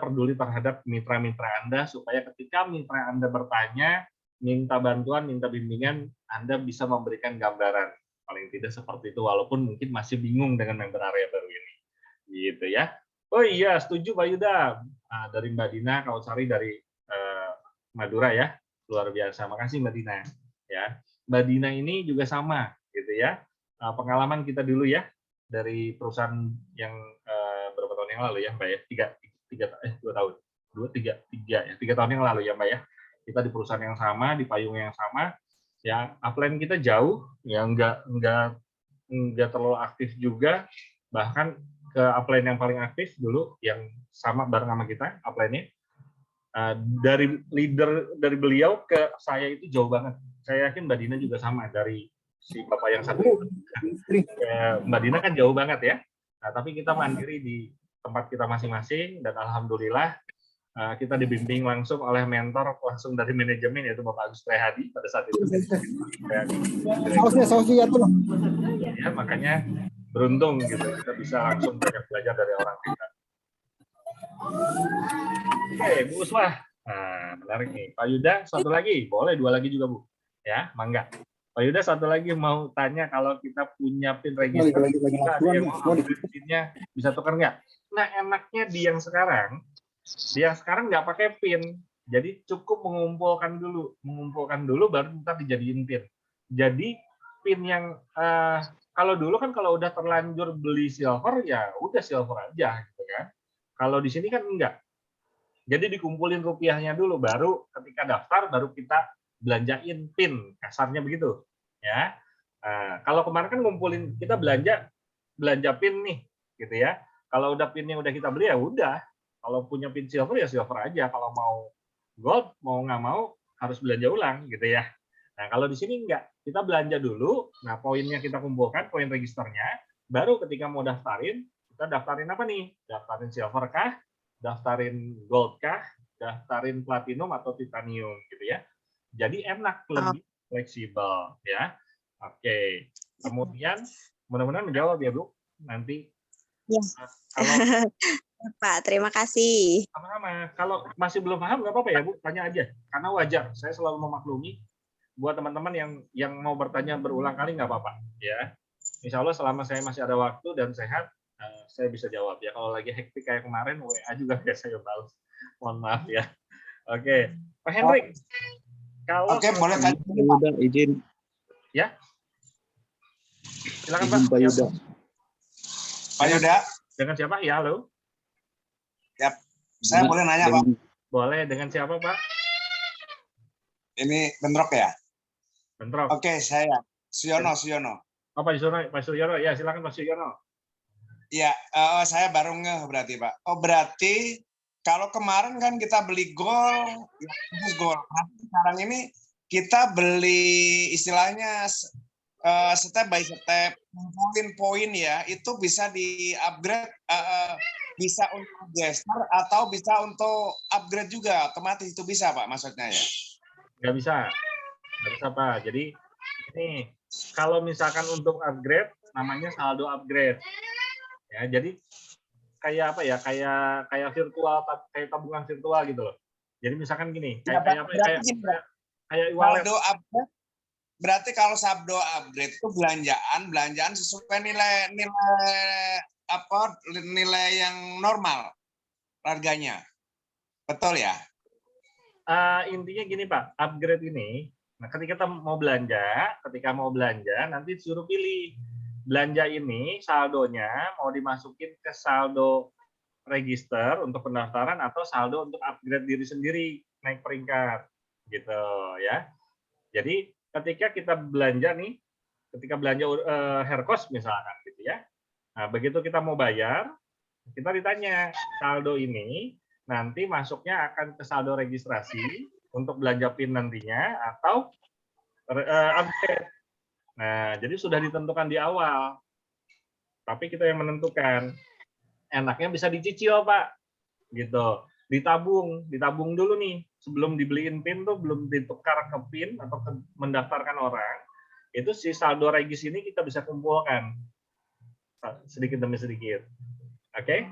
peduli terhadap mitra-mitra Anda, supaya ketika mitra Anda bertanya, minta bantuan, minta bimbingan, Anda bisa memberikan gambaran. Paling tidak seperti itu, walaupun mungkin masih bingung dengan member area baru ini. Gitu ya. Oh iya, setuju Pak Yuda. Dari Mbak Dina Kautsari dari Madura ya. Luar biasa. Makasih Mbak Dina. Ya. Mbak Dina ini juga sama gitu ya. Pengalaman kita dulu ya dari perusahaan yang berapa tahun yang lalu ya Mbak ya, 3 tahun yang lalu ya Mbak ya, kita di perusahaan yang sama, di payung yang sama ya. Upline kita jauh ya, nggak terlalu aktif juga, bahkan ke upline yang paling aktif dulu yang sama bareng sama kita upline-nya, dari beliau ke saya itu jauh banget. Saya yakin Mbak Dina juga sama, dari si Bapak yang satu itu. Mbak Dina kan jauh banget ya. Nah, tapi kita mandiri di tempat kita masing-masing, dan alhamdulillah kita dibimbing langsung oleh mentor langsung dari manajemen, yaitu Bapak Agus Trehadi pada saat itu. Sausnya ya tuh. Ya, makanya beruntung gitu kita bisa langsung belajar dari orang kita. Oke, Bu Uswah. Nah, menarik nih. Pak Yuda, satu lagi. Boleh, 2 lagi juga, Bu. Ya, mangga. Pak Yuda satu lagi mau tanya, kalau kita punya PIN register, kita ada yang mau upgrade PIN-nya, bisa tukar nggak? Nah, enaknya di yang sekarang nggak pakai PIN. Jadi cukup mengumpulkan dulu baru ntar dijadiin PIN. Jadi PIN yang kalau dulu kan kalau udah terlanjur beli silver ya udah silver aja gitu kan. Kalau di sini kan enggak. Jadi dikumpulin rupiahnya dulu, baru ketika daftar baru kita belanjain PIN, kasarnya begitu ya. Kalau kemarin kan ngumpulin, kita belanja PIN nih gitu ya. Kalau udah PIN-nya udah kita beli ya udah. Kalau punya PIN silver ya silver aja. Kalau mau gold mau nggak mau harus belanja ulang gitu ya. Nah, kalau di sini enggak. Kita belanja dulu, nah poinnya kita kumpulkan, poin registernya, baru ketika mau daftarin, kita daftarin apa nih? Daftarin silver kah? Daftarin gold kah? Daftarin platinum atau titanium gitu ya. Jadi enak, lebih fleksibel ya. Oke. Kemudian mudah-mudahan menjawab ya Bu. Nanti ya. Kalau Pak, terima kasih. sama-sama. Kalau masih belum paham nggak apa-apa ya Bu, tanya aja. Karena wajar. Saya selalu memaklumi. Buat teman-teman yang mau bertanya berulang kali nggak apa-apa ya. Insya Allah selama saya masih ada waktu dan sehat, saya bisa jawab ya. Kalau lagi hektik kayak kemarin, WA juga nggak saya balas. Mohon maaf ya. Oke, Pak Hendrik. Kalau boleh tanya. Udah izin. Ya. Silakan Izin, Pak. Pak Yuda. Pak Yuda. Dengan siapa? Ya, halo. Ya, saya boleh nanya Pak. Boleh, dengan siapa Pak? Ini bentrok ya? Bentrok. Oke, saya Suyono. Oh, Pak Suyono. Ya, silakan Pak Suyono. Iya, saya baru ngeh berarti Pak. Oh, berarti kalau kemarin kan kita beli gold. Sekarang ini kita beli istilahnya step by step, ngumpulin poin ya, itu bisa di-upgrade, bisa untuk gesture atau bisa untuk upgrade juga, otomatis itu bisa Pak maksudnya ya? Nggak bisa Pak. Jadi ini kalau misalkan untuk upgrade, namanya saldo upgrade. Ya, jadi kayak apa ya? Kayak virtual, kayak tabungan virtual gitu loh. Jadi misalkan gini, kayak e-wallet. Saldo upgrade, berarti kalau saldo upgrade itu belanjaan sesuai nilai yang normal harganya. Betul ya? Intinya gini Pak, upgrade ini, nah ketika mau belanja nanti disuruh pilih belanja ini saldonya mau dimasukin ke saldo register untuk pendaftaran atau saldo untuk upgrade diri sendiri naik peringkat gitu ya. Jadi ketika kita belanja hair cost misalkan gitu ya. Nah, begitu kita mau bayar, kita ditanya saldo ini nanti masuknya akan ke saldo registrasi untuk belanja PIN nantinya atau upgrade. Nah, jadi sudah ditentukan di awal. Tapi kita yang menentukan. Enaknya bisa dicicil, Pak. Gitu. Ditabung dulu nih. Sebelum dibeliin PIN tuh belum ditukar ke PIN atau mendaftarkan orang. Itu si saldo regis ini kita bisa kumpulkan sedikit demi sedikit. Oke?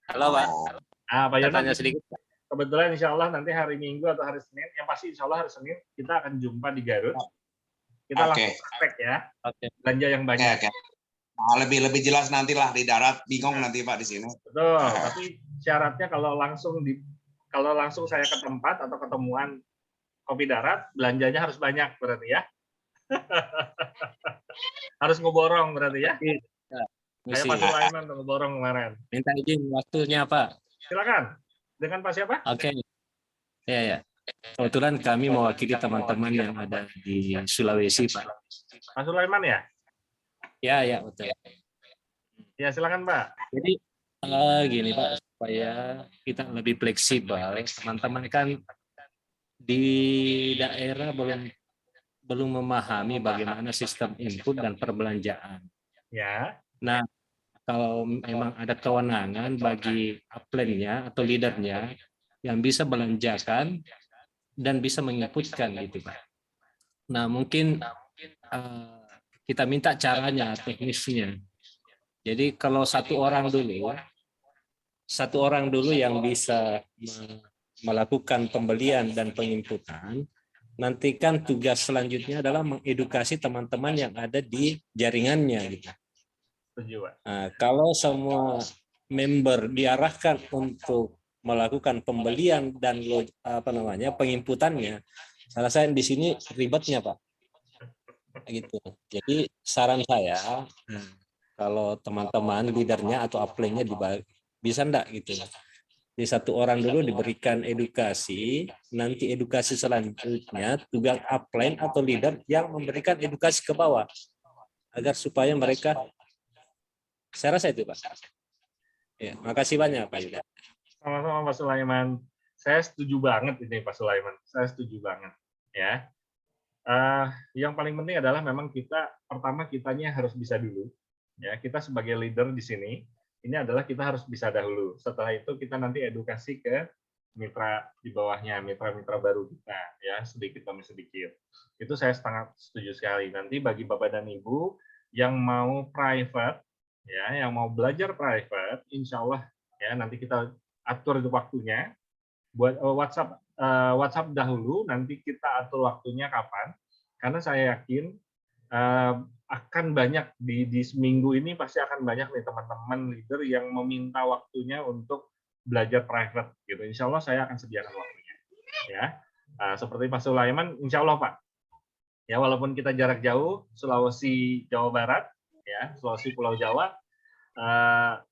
Halo Pak. Pak Yono, tanya sedikit. Kebetulan insya Allah nanti hari Minggu atau hari Senin, yang pasti insya Allah hari Senin kita akan jumpa di Garut. Kita langsung praktek ya. Belanja yang banyak. Nah, lebih jelas nantilah di darat, bingung nanti Pak di sini. Betul, tapi syaratnya kalau langsung saya ke tempat atau ketemuan kopi darat, belanjanya harus banyak berarti ya. Harus ngeborong berarti ya. Saya Pak Sulaiman tuh ngeborong kemarin. Minta izin waktunya Pak. Silakan. Dengan Pak siapa? Oke. Ya. Kebetulan kami mewakili teman-teman yang ada di Sulawesi Pak. Pak Sulaiman ya? Ya betul. Ya silakan Pak. Jadi gini Pak, supaya kita lebih fleksibel. Teman-teman kan di daerah belum memahami bagaimana sistem input dan perbelanjaan. Ya. Nah, kalau memang ada kewenangan bagi upline-nya atau leader-nya yang bisa belanjakan dan bisa menginputkan gitu Pak. Nah, mungkin kita minta caranya, teknisnya. Jadi kalau satu orang dulu yang bisa melakukan pembelian dan penginputan, nantikan tugas selanjutnya adalah mengedukasi teman-teman yang ada di jaringannya gitu. Setuju, Pak. Nah, kalau semua member diarahkan untuk melakukan pembelian dan penginputannya, saya rasa di sini ribetnya, Pak. Gitu. Jadi saran saya, kalau teman-teman leadernya atau upline-nya bisa enggak gitu. Di satu orang dulu diberikan edukasi, nanti edukasi selanjutnya tugas upline atau leader yang memberikan edukasi ke bawah agar supaya mereka, saya rasa itu, Pak. Ya, makasih banyak Pak Yuda. Sama-sama Pak Sulaiman. Saya setuju banget ini Pak Sulaiman. Saya setuju banget ya. Yang paling penting adalah memang pertama kitanya harus bisa dulu. Ya, kita sebagai leader di sini, ini adalah kita harus bisa dahulu. Setelah itu kita nanti edukasi ke mitra di bawahnya, mitra-mitra baru kita, ya sedikit demi sedikit. Itu saya sangat setuju sekali. Nanti bagi Bapak dan Ibu yang mau private, ya, yang mau belajar private, insya Allah ya nanti kita atur itu waktunya. Buat WhatsApp dahulu, nanti kita atur waktunya kapan. Karena saya yakin akan banyak di seminggu ini pasti akan banyak nih teman-teman leader yang meminta waktunya untuk belajar private gitu. Insya Allah saya akan sediakan waktunya ya. Seperti Pak Sulaiman, Insya Allah Pak ya, walaupun kita jarak jauh, Sulawesi Jawa Barat ya, Sulawesi Pulau Jawa,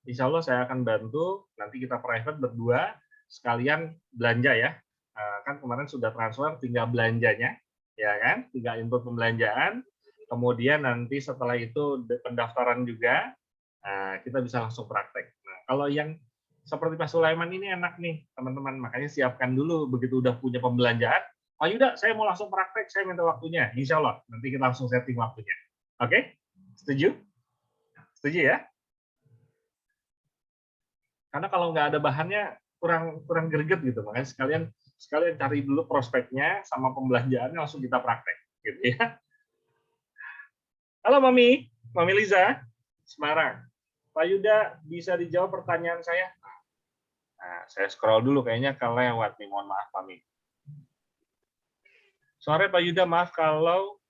Insya Allah saya akan bantu nanti kita private berdua sekalian belanja ya. Kan kemarin sudah transfer, tinggal belanjanya ya kan, tinggal input pembelanjaan. Kemudian nanti setelah itu pendaftaran juga, kita bisa langsung praktek. Nah, kalau yang seperti Pak Sulaiman ini enak nih, teman-teman. Makanya siapkan dulu, begitu udah punya pembelanjaan, Pak Yuda, saya mau langsung praktek, saya minta waktunya. Insya Allah, nanti kita langsung setting waktunya. Oke? Setuju? Setuju ya? Karena kalau nggak ada bahannya, kurang greget gitu. Makanya sekalian cari dulu prospeknya sama pembelanjaannya, langsung kita praktek. Gitu ya. Halo Mami Liza, Semarang. Pak Yuda, bisa dijawab pertanyaan saya? Nah, saya scroll dulu, kayaknya kelewat nih, mohon maaf Mami. Sore Pak Yuda, maaf kalau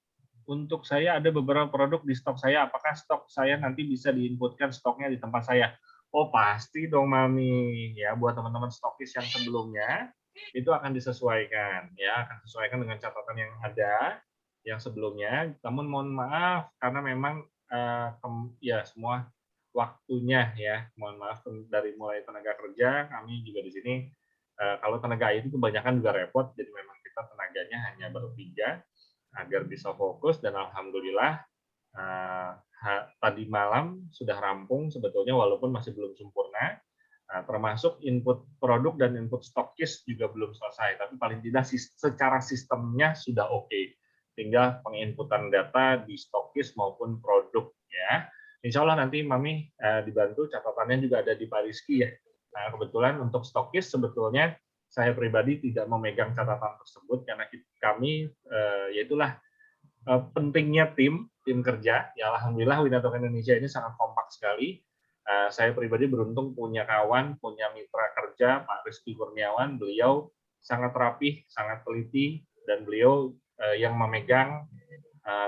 untuk saya ada beberapa produk di stok saya, apakah stok saya nanti bisa diinputkan stoknya di tempat saya? Oh pasti dong Mami, ya buat teman-teman stokis yang sebelumnya, itu akan disesuaikan, ya akan disesuaikan dengan catatan yang ada, yang sebelumnya. Namun mohon maaf karena memang ya semua waktunya ya, mohon maaf dari mulai tenaga kerja, kami juga di sini kalau tenaga IT kebanyakan juga repot, jadi memang kita tenaganya hanya bertiga agar bisa fokus, dan alhamdulillah tadi malam sudah rampung sebetulnya walaupun masih belum sempurna. Termasuk input produk dan input stokis juga belum selesai, tapi paling tidak secara sistemnya sudah oke. Tinggal penginputan data di stokis maupun produk ya. Insya Allah nanti Mami dibantu, catatannya juga ada di Pak Rizky ya. Nah, kebetulan untuk stokis sebetulnya saya pribadi tidak memegang catatan tersebut karena kami yaitulah pentingnya tim kerja. Ya alhamdulillah Winatok Indonesia ini sangat kompak sekali. Saya pribadi beruntung punya kawan, punya mitra kerja Pak Rizky Kurniawan. Beliau sangat rapih, sangat teliti, dan beliau yang memegang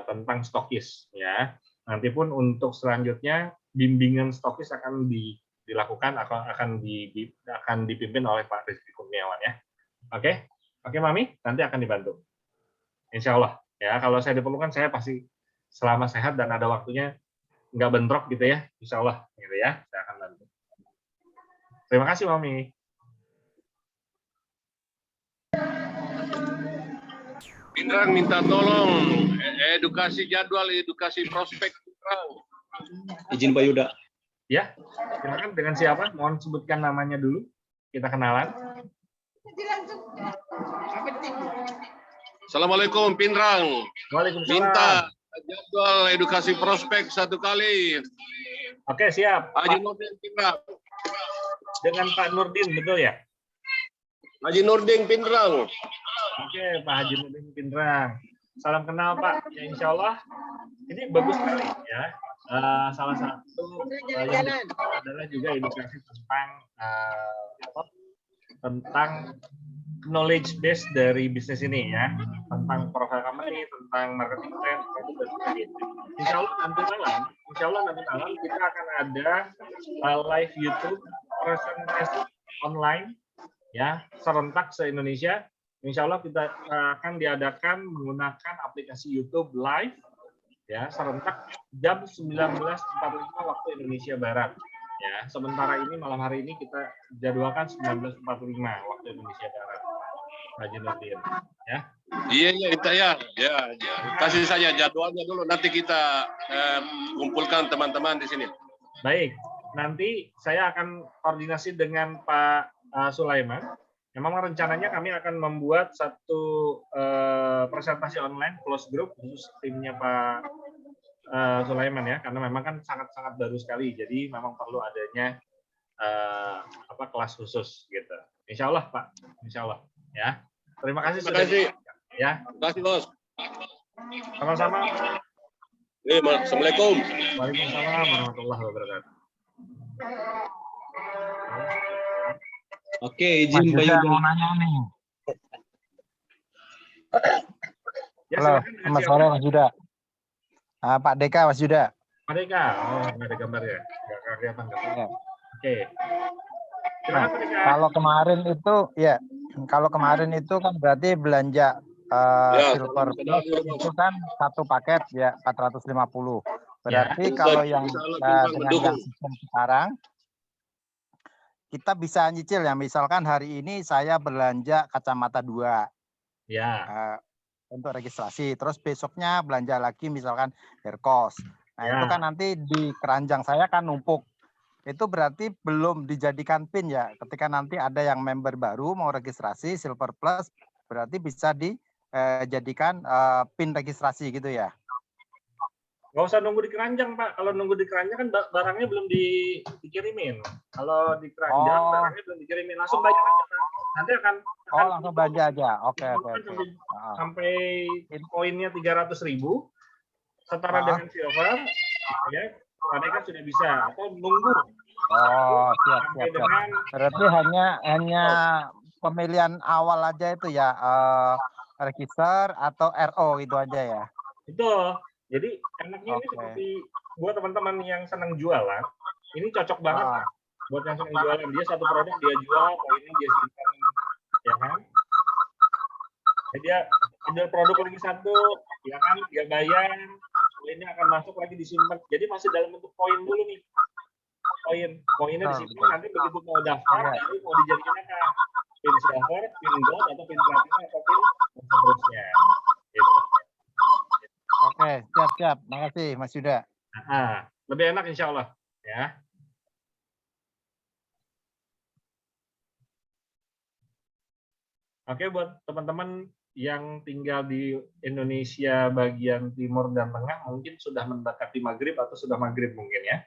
tentang stokis ya. Nanti pun untuk selanjutnya bimbingan stokis akan dilakukan, akan dipimpin oleh Pak Rizky Kurniawan ya. Oke, Mami, nanti akan dibantu. Insya Allah ya. Kalau saya diperlukan, saya pasti selama sehat dan ada waktunya nggak bentrok gitu ya, Insya Allah gitu ya, saya akan bantu. Terima kasih Mami. Pindrang minta tolong edukasi jadwal, edukasi prospek. Izin Pak Yuda. Ya, silakan. Dengan siapa? Mohon sebutkan namanya dulu. Kita kenalan. Assalamualaikum Pindrang. Waalaikumsalam. Minta jadwal edukasi prospek 1 kali. Oke, siap. Haji Nurdin Pindrang. Dengan Pak Nurdin, betul ya? Haji Nurdin Pindrang. Oke, Pak Haji Nurdin Pindrang. Salam kenal Pak. Ya Insya Allah. Ini bagus sekali ya. Salah satu yang adalah juga edukasi tentang knowledge base dari bisnis ini ya, tentang profile company, tentang marketing plan, insya Allah nanti malam kita akan ada live YouTube presentasi online ya, serentak se-Indonesia. Insya Allah kita akan diadakan menggunakan aplikasi YouTube Live ya, serentak jam 19.45 waktu Indonesia Barat. Ya, sementara ini malam hari ini kita jadwalkan 19.45 waktu Indonesia Barat. Haji Nurdin, ya. Iya, ya. Kasih saja jadwalnya dulu, nanti kita kumpulkan teman-teman di sini. Baik, nanti saya akan koordinasi dengan Pak Sulaiman. Memang rencananya kami akan membuat satu presentasi online close group khusus timnya Pak Sulaiman ya, karena memang kan sangat-sangat baru sekali, jadi memang perlu adanya kelas khusus gitu. Insya Allah Pak, Insya Allah ya. Terima kasih sudah ya. Terima kasih Bos. Sama-sama. Assalamualaikum. Waalaikumsalam warahmatullahi wabarakatuh. Oke, izin Pak Yuda. Mau nanya nih. Ya, Halo, silakan, selamat sore Mas Yuda. Pak Deka, Mas Yuda. Pak Deka, oh nggak ada gambar ya? Nggak kelihatan. Ya. Oke. Nah, kalau kemarin itu kan berarti belanja silver plus itu kan satu paket ya 450. Berarti kalau yang dengan yang sistem sekarang kita bisa nyicil ya, misalkan hari ini saya belanja kacamata 2 ya untuk registrasi, terus besoknya belanja lagi misalkan hair cost. Nah itu kan nanti di keranjang saya kan numpuk. Itu berarti belum dijadikan PIN ya. Ketika nanti ada yang member baru mau registrasi Silver Plus, berarti bisa dijadikan PIN registrasi gitu ya. Nggak usah nunggu di keranjang, Pak. Kalau nunggu di keranjang kan barangnya belum dikirimin. Kalau di keranjang barangnya belum dikirimin, langsung bayar aja, Pak. Nanti akan langsung belanja aja. Oke. Sampai poinnya 300.000 setara dengan silver, ya. Tadi kan sudah bisa, atau nunggu. Siap. Berarti hanya pemilihan awal aja itu ya, register atau RO itu aja ya. Betul. Jadi enaknya ini seperti buat teman-teman yang senang jualan, ini cocok banget Pak. Buat yang senang jualan, dia satu produk dia jual, poinnya dia simpan, ya kan? Jadi dia ada produk lagi satu, ya kan? Dia bayar, poinnya akan masuk lagi disimpan. Jadi masih dalam bentuk poin dulu nih. Poinnya disimpan, nanti begitu mau daftar, baru mau dijadikan apa? PIN silver, PIN gold, atau PIN platinum, atau PIN seterusnya. Gitu. Oke, siap. Makasih Mas Yuda. Lebih enak insya Allah. Ya. Oke, buat teman-teman yang tinggal di Indonesia bagian timur dan tengah, mungkin sudah mendekati maghrib atau sudah maghrib mungkin ya.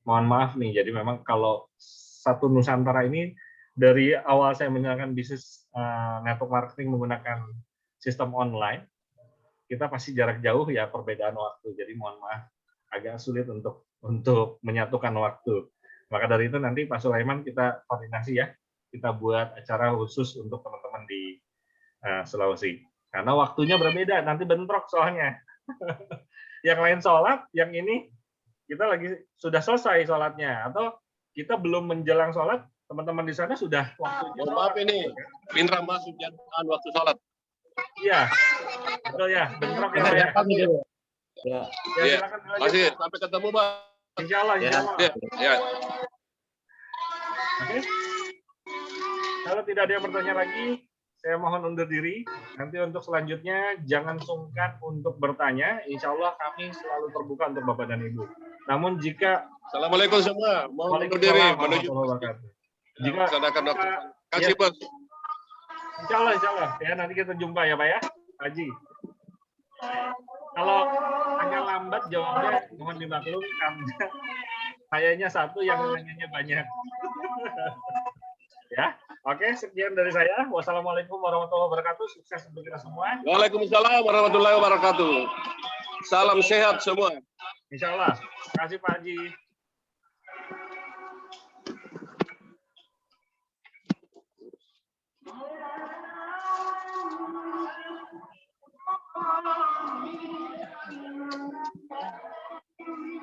Mohon maaf nih, jadi memang kalau satu Nusantara ini, dari awal saya menjalankan bisnis network marketing menggunakan sistem online, kita pasti jarak jauh ya perbedaan waktu. Jadi mohon maaf agak sulit untuk menyatukan waktu. Maka dari itu nanti Pak Sulaiman kita koordinasi ya. Kita buat acara khusus untuk teman-teman di Sulawesi. Karena waktunya berbeda, nanti bentrok soalnya. Yang lain sholat, yang ini kita lagi sudah selesai sholatnya. Atau kita belum menjelang sholat, teman-teman di sana sudah waktunya. Maaf ini, Pinram masuk jangan waktu sholat. Iya, betul ya, bentrok ya. Ya, masih sampai ketemu Pak. Insya Allah. Ya. Oke. Kalau tidak ada yang bertanya lagi, saya mohon undur diri. Nanti untuk selanjutnya jangan sungkan untuk bertanya. Insya Allah kami selalu terbuka untuk Bapak dan Ibu. Namun jika Assalamualaikum semua, mohon undur diri menuju jika kasih Bos. Insya Allah ya, nanti kita jumpa ya Pak ya, Haji. Kalau agak lambat jawabnya mohon dimaklum, karena kayaknya satu yang nanyanya banyak. Ya, oke, sekian dari saya. Wassalamualaikum warahmatullahi wabarakatuh. Sukses untuk kita semua. Waalaikumsalam warahmatullahi wabarakatuh. Salam sehat semua. Insya Allah. Terima kasih Pak Haji.